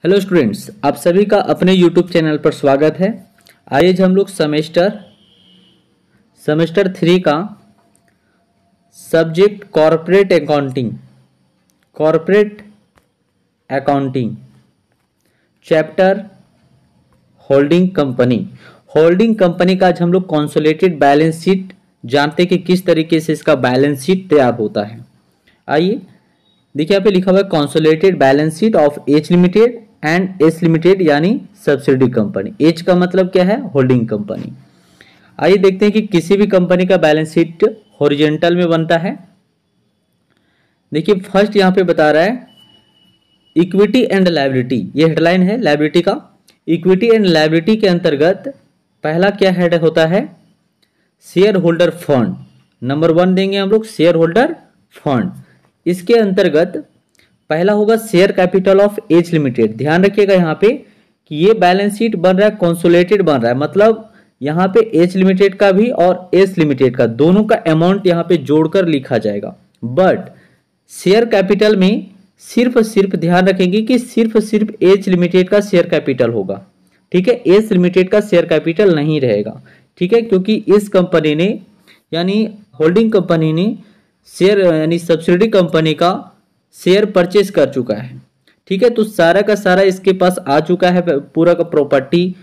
Hello students, आप सभी का अपने यूट्यूब चैनल पर स्वागत है। आज हम लोग सेमेस्टर 3 का subject corporate accounting chapter holding company का आज हम लोग कंसोलिडेटेड बैलेंस शीट जानते हैं कि किस तरीके से इसका बैलेंस शीट तैयार होता है। आइए देखिए, यहाँ पे लिखा हुआ है consolidated balance sheet of H limited and S limited यानी सब्सिडी कंपनी। एच का मतलब क्या है? Holding company. आइए देखते हैं कि किसी भी कंपनी का बैलेंस शीट हॉरिजॉन्टल में बनता है। देखिए फर्स्ट यहाँ पे बता रहा है इक्विटी एंड लायबिलिटी, ये हेडलाइन है लायबिलिटी का। इक्विटी एंड लायबिलिटी के अंतर्गत पहला क्या हेड होता है? Share holder fund. नंबर 1 देंगे हम लोग शेयर होल्डर फंड। इसके अंतर्गत पहला होगा share capital of H limited. ध्यान रखिएगा यहाँ पे कि ये बैलेंस शीट बन रहा है कंसोलिडेटेड बन रहा है, मतलब यहाँ पे एच लिमिटेड का भी और एस लिमिटेड का दोनों का अमाउंट यहाँ पे जोड़कर लिखा जाएगा। बट शेयर कैपिटल में सिर्फ ध्यान रखेंगे कि सिर्फ एच लिमिटेड का शेयर कैपिटल होगा, ठीक है। एस लिमिटेड का शेयर कैपिटल नहीं रहेगा, ठीक है, क्योंकि इस कंपनी ने यानी होल्डिंग कंपनी ने शेयर यानी सब्सिडी कंपनी का शेयर परचेज कर चुका है, ठीक है। तो सारा का सारा इसके पास आ चुका है, पूरा का प्रॉपर्टी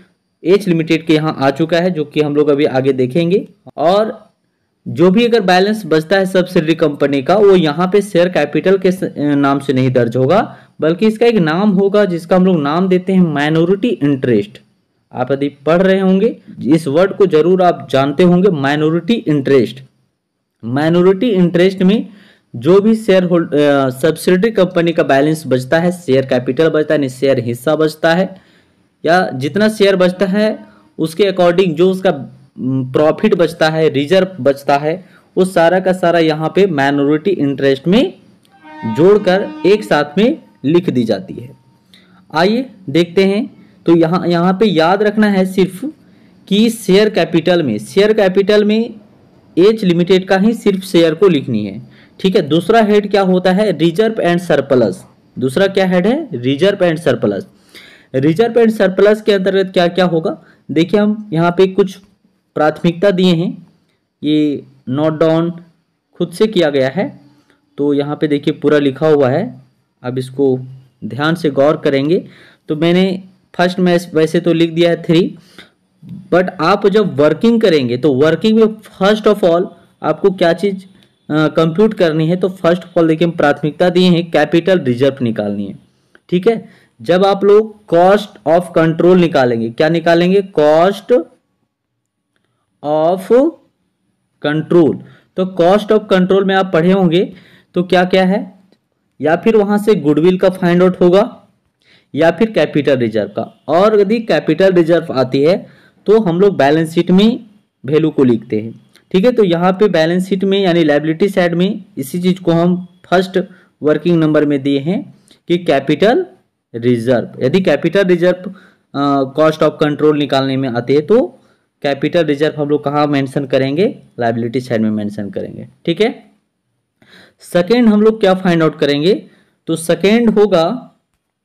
एच लिमिटेड के यहाँ आ चुका है, जो कि हम लोग अभी आगे देखेंगे। और जो भी अगर बैलेंस बचता है सब्सिडी कंपनी का, वो यहाँ पे शेयर कैपिटल के नाम से नहीं दर्ज होगा, बल्कि इसका एक नाम होगा जिसका हम लोग नाम देते हैं माइनॉरिटी इंटरेस्ट। आप यदि पढ़ रहे होंगे इस वर्ड को जरूर आप जानते होंगे, माइनॉरिटी इंटरेस्ट। माइनॉरिटी इंटरेस्ट में जो भी शेयर सब्सिडी कंपनी का बैलेंस बचता है, शेयर कैपिटल बचता है, शेयर हिस्सा बचता है, या जितना शेयर बचता है उसके अकॉर्डिंग जो उसका प्रॉफिट बचता है, रिजर्व बचता है, वो सारा का सारा यहाँ पे माइनॉरिटी इंटरेस्ट में जोड़कर एक साथ में लिख दी जाती है। आइए देखते हैं। तो यहाँ पे याद रखना है सिर्फ कि शेयर कैपिटल में एच लिमिटेड का ही सिर्फ शेयर को लिखनी है, ठीक है। दूसरा हेड क्या होता है? Reserve and surplus. दूसरा क्या हेड है? Reserve and surplus. Reserve and surplus के अंतर्गत क्या क्या होगा? देखिए हम यहाँ पे कुछ प्राथमिकता दिए हैं, ये नोट डाउन खुद से किया गया है। तो यहाँ पे देखिए पूरा लिखा हुआ है, अब इसको ध्यान से गौर करेंगे। तो मैंने फर्स्ट में वैसे तो लिख दिया है 3, बट आप जब वर्किंग करेंगे तो वर्किंग में फर्स्ट ऑफ ऑल आपको क्या चीज़ कंप्यूट करनी है? तो फर्स्ट ऑफ ऑल देखिए हम प्राथमिकता दिए हैं कैपिटल रिजर्व निकालनी है, ठीक है। जब आप लोग कॉस्ट ऑफ कंट्रोल निकालेंगे, क्या निकालेंगे? Cost of control. तो कॉस्ट ऑफ कंट्रोल में आप पढ़े होंगे तो क्या क्या है? या फिर वहां से गुडविल का फाइंड आउट होगा या फिर कैपिटल रिजर्व का। और यदि कैपिटल रिजर्व आती है तो हम लोग बैलेंस शीट में वैल्यू को लिखते हैं, ठीक है। तो यहाँ पे बैलेंस शीट में यानी लायबिलिटी साइड में इसी चीज को हम फर्स्ट वर्किंग नंबर में दिए हैं कि कैपिटल रिजर्व। यदि capital reserve cost of control निकालने में आते हैं तो कैपिटल रिजर्व हम लोग कहाँ मेंशन करेंगे? लायबिलिटी साइड में मेंशन करेंगे, ठीक है। सेकेंड हम लोग क्या फाइंड आउट करेंगे? तो सेकेंड होगा,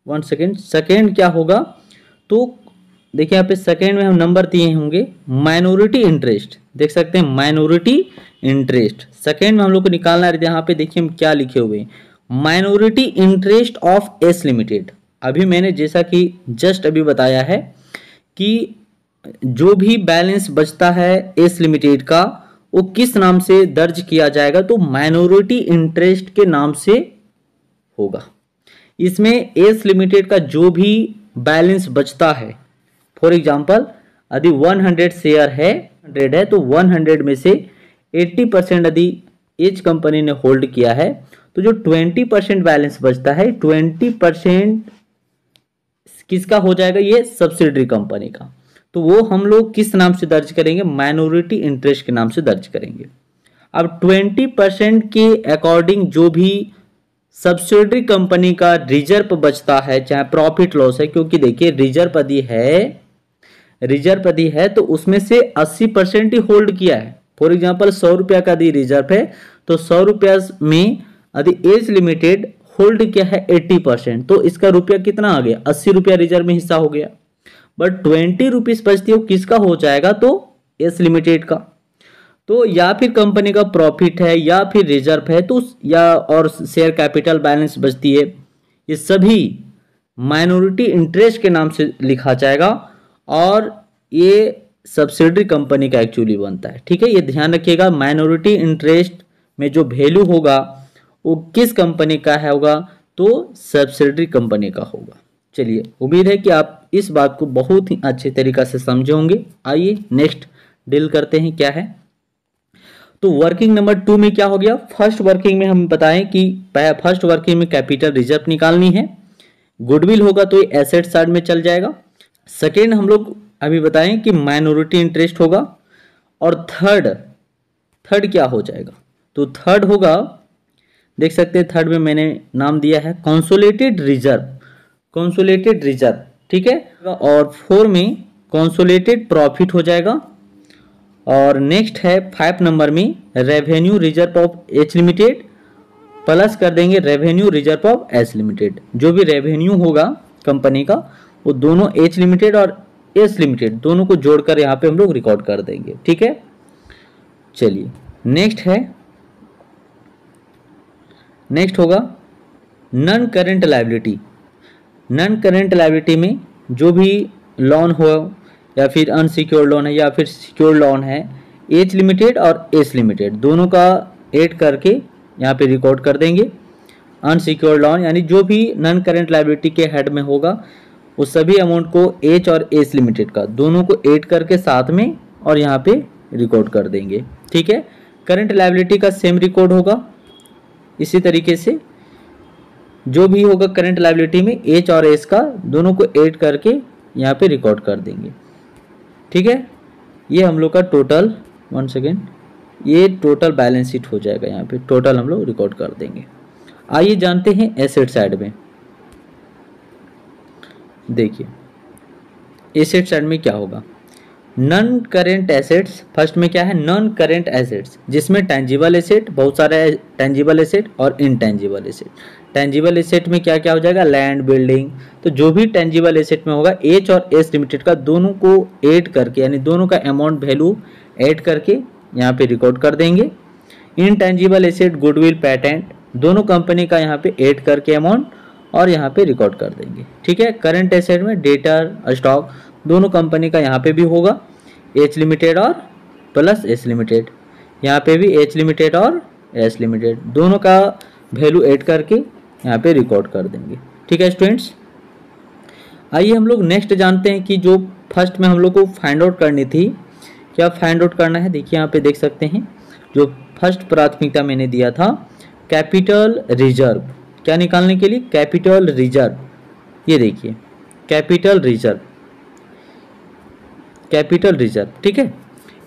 1 सेकेंड, सेकेंड क्या होगा? तो देखिए यहाँ पे सेकेंड में हम नंबर दिए होंगे माइनॉरिटी इंटरेस्ट, देख सकते हैं माइनॉरिटी इंटरेस्ट। सेकेंड में हम लोग को निकालना है। यहाँ पे देखिए हम क्या लिखे हुए हैं, minority interest of S limited. अभी मैंने जैसा कि जस्ट अभी बताया है कि जो भी बैलेंस बचता है एस लिमिटेड का, वो किस नाम से दर्ज किया जाएगा? तो माइनॉरिटी इंटरेस्ट के नाम से होगा। इसमें एस लिमिटेड का जो भी बैलेंस बचता है, फॉर एग्जाम्पल यदि 100 शेयर है, 100 है, तो 100 में से 80% यदि एच कंपनी ने होल्ड किया है, तो जो 20% बैलेंस बचता है, 20% किसका हो जाएगा? ये सब्सिडरी कंपनी का। तो वो हम लोग किस नाम से दर्ज करेंगे? माइनॉरिटी इंटरेस्ट के नाम से दर्ज करेंगे। अब 20% के अकॉर्डिंग जो भी सब्सिडरी कंपनी का रिजर्व बचता है, चाहे प्रॉफिट लॉस है, क्योंकि देखिए रिजर्व यदि है तो उसमें से 80% ही होल्ड किया है। फॉर एग्जांपल 100 रुपया का यदि रिजर्व है तो 100 रुपया में यदि एज लिमिटेड होल्ड किया है 80%, तो इसका रुपया कितना आ गया, 80 रुपया रिजर्व में हिस्सा हो गया। बट 20 रुपीज बचती है, वो किसका हो जाएगा, तो एस लिमिटेड का। तो या फिर कंपनी का प्रॉफिट है या फिर रिजर्व है, तो या और शेयर कैपिटल बैलेंस बचती है, ये सभी माइनॉरिटी इंटरेस्ट के नाम से लिखा जाएगा और ये सब्सिडरी कंपनी का एक्चुअली बनता है। ठीक है, ये ध्यान रखिएगा, माइनॉरिटी इंटरेस्ट में जो वैल्यू होगा वो किस कंपनी का है होगा, तो सब्सिडरी कंपनी का होगा। चलिए, उम्मीद है कि आप इस बात को बहुत ही अच्छे तरीका से समझे होंगे। आइए नेक्स्ट डील करते हैं क्या है। तो वर्किंग नंबर 2 में क्या हो गया, फर्स्ट वर्किंग में हम बताएं कि फर्स्ट वर्किंग में कैपिटल रिजर्व निकालनी है, गुडविल होगा तो ये एसेट साइड में चल जाएगा। सेकेंड हम लोग अभी बताएं कि माइनॉरिटी इंटरेस्ट होगा, और थर्ड क्या हो जाएगा, तो थर्ड होगा, देख सकते हैं थर्ड में मैंने नाम दिया है कंसोलिडेटेड रिजर्व, ठीक है। और 4 में कंसोलिडेटेड प्रॉफिट हो जाएगा। और नेक्स्ट है 5 नंबर में revenue reserve of H limited plus कर देंगे revenue reserve of S limited. जो भी रेवेन्यू होगा कंपनी का वो दोनों एच लिमिटेड और एस लिमिटेड दोनों को जोड़कर यहाँ पे हम लोग रिकॉर्ड कर देंगे। ठीक है, चलिए नेक्स्ट होगा non current liability. Non current liability में जो भी लोन हो या फिर अनसिक्योर्ड लोन है या फिर सिक्योर्ड लोन है, एच लिमिटेड और एस लिमिटेड दोनों का ऐड करके यहाँ पे रिकॉर्ड कर देंगे। अनसिक्योर्ड लोन यानी जो भी नॉन करेंट लायबिलिटी के हेड में होगा उस सभी अमाउंट को एच और एस लिमिटेड का दोनों को ऐड करके साथ में और यहाँ पे रिकॉर्ड कर देंगे। ठीक है, करंट लायबिलिटी का सेम रिकॉर्ड होगा। इसी तरीके से जो भी होगा करंट लायबिलिटी में एच और एस का दोनों को ऐड करके यहाँ पे रिकॉर्ड कर देंगे। ठीक है, ये हम लोग का टोटल ये टोटल बैलेंस शीट हो जाएगा। यहाँ पे टोटल हम लोग रिकॉर्ड कर देंगे। आइए जानते हैं एसेट साइड में। देखिए एसेट साइड में क्या होगा, नॉन करेंट एसेट्स। फर्स्ट में क्या है, नॉन करेंट एसेट्स, जिसमें टेंजिबल एसेट, बहुत सारे टेंजिबल एसेट और इनटेंजिबल एसेट। टेंजिबल एसेट में क्या क्या हो जाएगा, लैंड, बिल्डिंग। तो जो भी टेंजिबल एसेट में होगा एच और एस लिमिटेड का दोनों को ऐड करके यानी दोनों का अमाउंट वैल्यू ऐड करके यहाँ पे रिकॉर्ड कर देंगे। इनटेंजिबल एसेट, गुडविल, पैटेंट दोनों कंपनी का यहाँ पे ऐड करके अमाउंट और यहाँ पे रिकॉर्ड कर देंगे। ठीक है, करंट एसेट में डेटर, स्टॉक दोनों कंपनी का यहाँ पे भी होगा, एच लिमिटेड और प्लस एस लिमिटेड। यहाँ पे भी एच लिमिटेड और एस लिमिटेड दोनों का वैल्यू ऐड करके यहाँ पे रिकॉर्ड कर देंगे। ठीक है स्टूडेंट्स, आइए हम लोग नेक्स्ट जानते हैं कि जो फर्स्ट में हम लोग को फाइंड आउट करनी थी, क्या फाइंड आउट करना है। देखिए यहाँ पे देख सकते हैं जो फर्स्ट प्राथमिकता मैंने दिया था कैपिटल रिजर्व, क्या निकालने के लिए, कैपिटल रिजर्व। ये देखिए कैपिटल रिजर्व, ठीक है।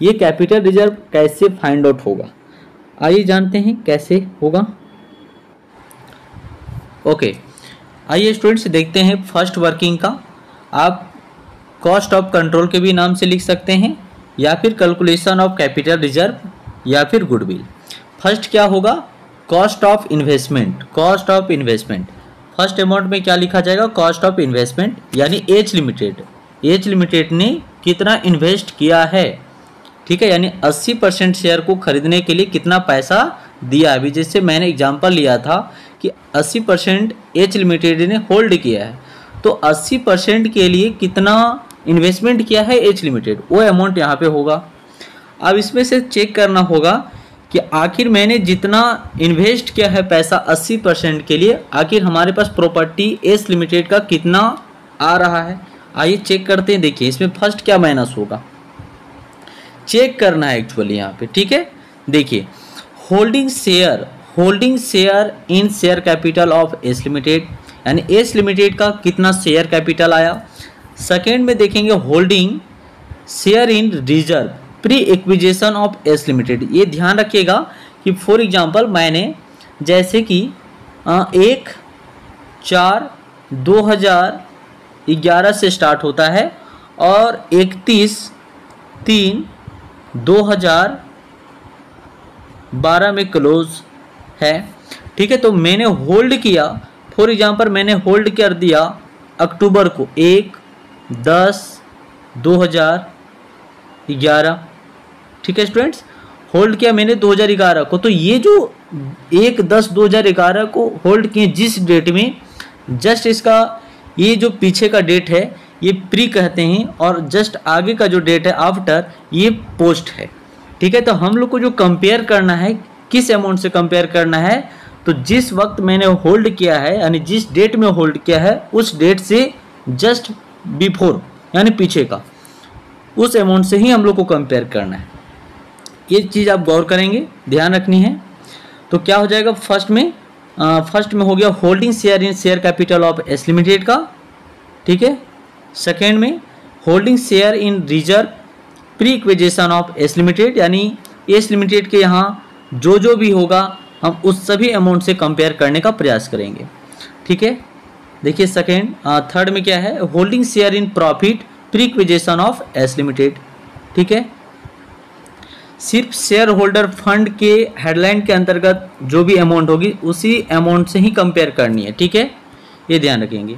ये कैपिटल रिजर्व कैसे फाइंड आउट होगा, आइए जानते हैं कैसे होगा। ओके, आइए स्टूडेंट्स देखते हैं फर्स्ट वर्किंग का। आप कॉस्ट ऑफ कंट्रोल के भी नाम से लिख सकते हैं या फिर कैलकुलेशन ऑफ कैपिटल रिजर्व या फिर गुडविल। फर्स्ट क्या होगा, cost of investment. First amount में क्या लिखा जाएगा, कॉस्ट ऑफ इन्वेस्टमेंट यानी एच लिमिटेड ने कितना इन्वेस्ट किया है। ठीक है, यानी 80% शेयर को खरीदने के लिए कितना पैसा दिया। अभी जैसे मैंने एग्जांपल लिया था कि 80% एच लिमिटेड ने होल्ड किया है, तो 80% के लिए कितना इन्वेस्टमेंट किया है एच लिमिटेड, वो अमाउंट यहाँ पे होगा। अब इसमें से चेक करना होगा कि आखिर मैंने जितना इन्वेस्ट किया है पैसा 80% के लिए, आखिर हमारे पास प्रॉपर्टी एस लिमिटेड का कितना आ रहा है। आइए चेक करते हैं। देखिए इसमें फर्स्ट क्या माइनस होगा, चेक करना है एक्चुअली यहाँ पे। ठीक है, देखिए holding share in share capital of S limited, यानी एस लिमिटेड का कितना शेयर कैपिटल आया। सेकेंड में देखेंगे holding share in reserve pre acquisition of S limited. ये ध्यान रखिएगा कि फॉर एग्जांपल मैंने जैसे कि 1/4/2011 से स्टार्ट होता है और 31/3/2012 में क्लोज है। ठीक है। तो मैंने होल्ड किया, फॉर एग्जाम्पल मैंने होल्ड कर दिया अक्टूबर को 1/10/2011, ठीक है स्टूडेंट्स, होल्ड किया मैंने 2011 को। तो ये जो 1/10/2011 को होल्ड किए जिस डेट में, जस्ट इसका ये जो पीछे का डेट है ये प्री कहते हैं, और जस्ट आगे का जो डेट है आफ्टर, ये पोस्ट है, ठीक है। तो हम लोग को जो कंपेयर करना है, किस अमाउंट से कंपेयर करना है, तो जिस वक्त मैंने होल्ड किया है यानी जिस डेट में होल्ड किया है उस डेट से जस्ट बिफोर यानी पीछे का, उस अमाउंट से ही हम लोग को कंपेयर करना है। ये चीज़ आप गौर करेंगे, ध्यान रखनी है। तो क्या हो जाएगा, फर्स्ट में हो गया holding share in share capital of S limited का, ठीक है। सेकेंड में holding share in reserve pre acquisition of S limited, यानी एस लिमिटेड के यहाँ जो भी होगा हम उस सभी अमाउंट से कंपेयर करने का प्रयास करेंगे, ठीक है। देखिए सेकेंड, थर्ड में क्या है, holding share in profit pre acquisition of S limited, ठीक है। सिर्फ शेयर होल्डर फंड के हेडलाइन के अंतर्गत जो भी अमाउंट होगी उसी अमाउंट से ही कंपेयर करनी है, ठीक है, ये ध्यान रखेंगे।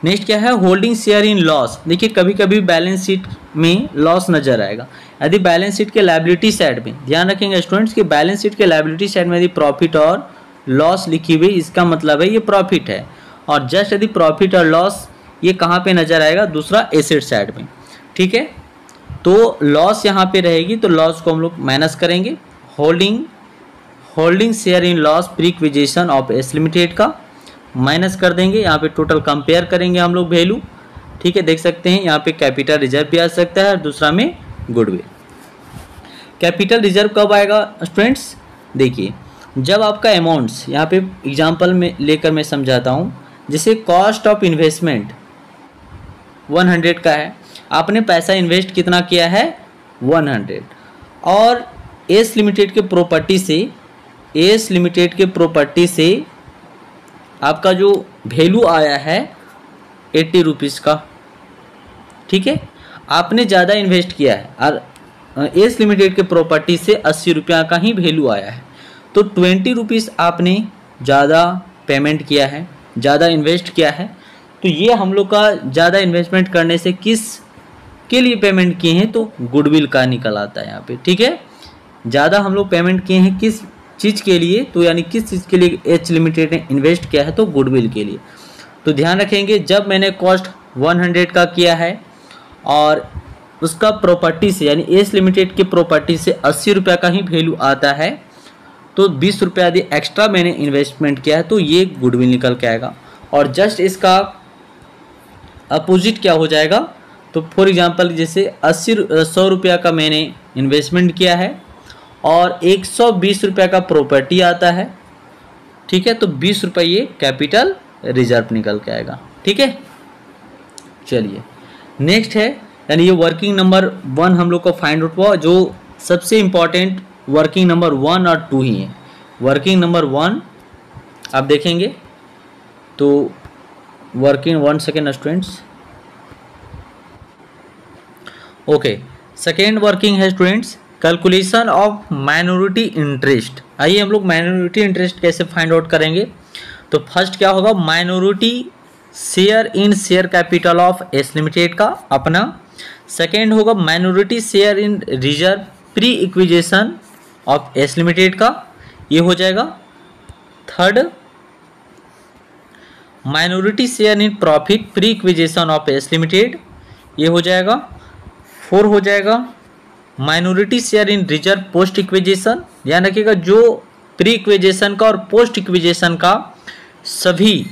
नेक्स्ट क्या है, होल्डिंग शेयर इन लॉस। देखिए कभी कभी बैलेंस शीट में लॉस नजर आएगा, यदि बैलेंस शीट के लायबिलिटी साइड में, ध्यान रखेंगे स्टूडेंट्स कि बैलेंस शीट के लायबिलिटी साइड में यदि प्रॉफिट और लॉस लिखी हुई, इसका मतलब है ये प्रॉफिट है, और जस्ट यदि प्रॉफिट और लॉस ये कहाँ पे नजर आएगा, दूसरा एसेट साइड में, ठीक है। तो लॉस यहाँ पे रहेगी, तो लॉस को हम लोग माइनस करेंगे, holding share in loss pre acquisition of S limited का माइनस कर देंगे। यहाँ पे टोटल कंपेयर करेंगे हम लोग वैल्यू, ठीक है, देख सकते हैं यहाँ पे कैपिटल रिजर्व भी आ सकता है और दूसरा में गुडविल। कैपिटल रिजर्व कब आएगा स्टूडेंट्स, देखिए जब आपका अमाउंट्स, यहाँ पे एग्जांपल में लेकर मैं समझाता हूँ, जैसे कॉस्ट ऑफ इन्वेस्टमेंट 100 का है, आपने पैसा इन्वेस्ट कितना किया है 100, और एस लिमिटेड के प्रॉपर्टी से आपका जो वैल्यू आया है 80 रुपीज़ का, ठीक है, आपने ज़्यादा इन्वेस्ट किया है और एस लिमिटेड के प्रॉपर्टी से 80 रुपया का ही वैल्यू आया है, तो 20 रुपीज़ आपने ज़्यादा पेमेंट किया है, ज़्यादा इन्वेस्ट किया है। तो ये हम लोग का ज़्यादा इन्वेस्टमेंट करने से किस के लिए पेमेंट किए हैं, तो गुडविल का निकल आता है यहाँ पे, ठीक है। ज़्यादा हम लोग पेमेंट किए हैं किस चीज़ के लिए, तो यानी किस चीज़ के लिए एच लिमिटेड ने इन्वेस्ट किया है, तो गुडविल के लिए। तो ध्यान रखेंगे जब मैंने कॉस्ट 100 का किया है और उसका प्रॉपर्टी से यानी एस लिमिटेड के प्रॉपर्टी से 80 रुपया का ही वैल्यू आता है, तो 20 रुपया यदि एक्स्ट्रा मैंने इन्वेस्टमेंट किया है तो ये गुडविल निकल के आएगा। और जस्ट इसका अपोजिट क्या हो जाएगा, तो फॉर एग्जांपल जैसे 100 रुपया का मैंने इन्वेस्टमेंट किया है और 120 रुपया का प्रॉपर्टी आता है, ठीक है, तो 20 रुपये ये कैपिटल रिजर्व निकल के आएगा, ठीक है। चलिए नेक्स्ट है, यानी ये वर्किंग नंबर 1 हम लोग को फाइंड आउट हुआ, जो सबसे इम्पॉर्टेंट वर्किंग नंबर 1 और 2 ही है। वर्किंग नंबर 1 आप देखेंगे तो working 1 second students, okay, second working है students calculation of minority interest. आइए हम लोग माइनॉरिटी इंटरेस्ट कैसे फाइंड आउट करेंगे। तो फर्स्ट क्या होगा, minority share in share capital of S limited का अपना। सेकेंड होगा minority share in reserve pre acquisition of S limited का, ये हो जाएगा। Third minority share in profit pre acquisition of S limited, ये हो जाएगा। 4 हो जाएगा minority share in reserve post acquisition. ध्यान रखिएगा जो प्री इक्विजिशन का और पोस्ट इक्विजिशन का सभी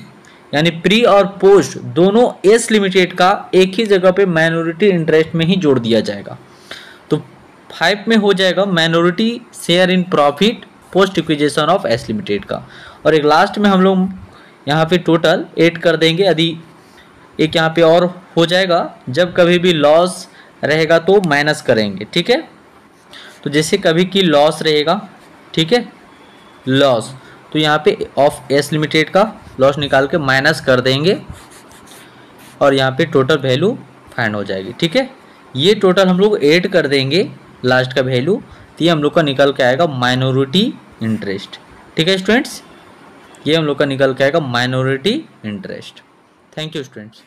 यानी प्री और पोस्ट दोनों एस लिमिटेड का एक ही जगह पे माइनॉरिटी इंटरेस्ट में ही जोड़ दिया जाएगा। तो 5 में हो जाएगा minority share in profit post acquisition of S limited का। और एक लास्ट में हम लोग यहाँ पे टोटल 8 कर देंगे, यदि एक यहाँ पे और हो जाएगा, जब कभी भी लॉस रहेगा तो माइनस करेंगे, ठीक है। तो जैसे कभी की लॉस रहेगा, ठीक है, लॉस, तो यहाँ पे ऑफ एस लिमिटेड का लॉस निकाल के माइनस कर देंगे और यहाँ पे टोटल वैल्यू फाइंड हो जाएगी, ठीक है। ये टोटल हम लोग 8 कर देंगे लास्ट का वैल्यू, तो ये हम लोग का निकल के आएगा माइनॉरिटी इंटरेस्ट। ठीक है स्टूडेंट्स, ये हम लोग का निकल के आएगा minority interest. Thank you students.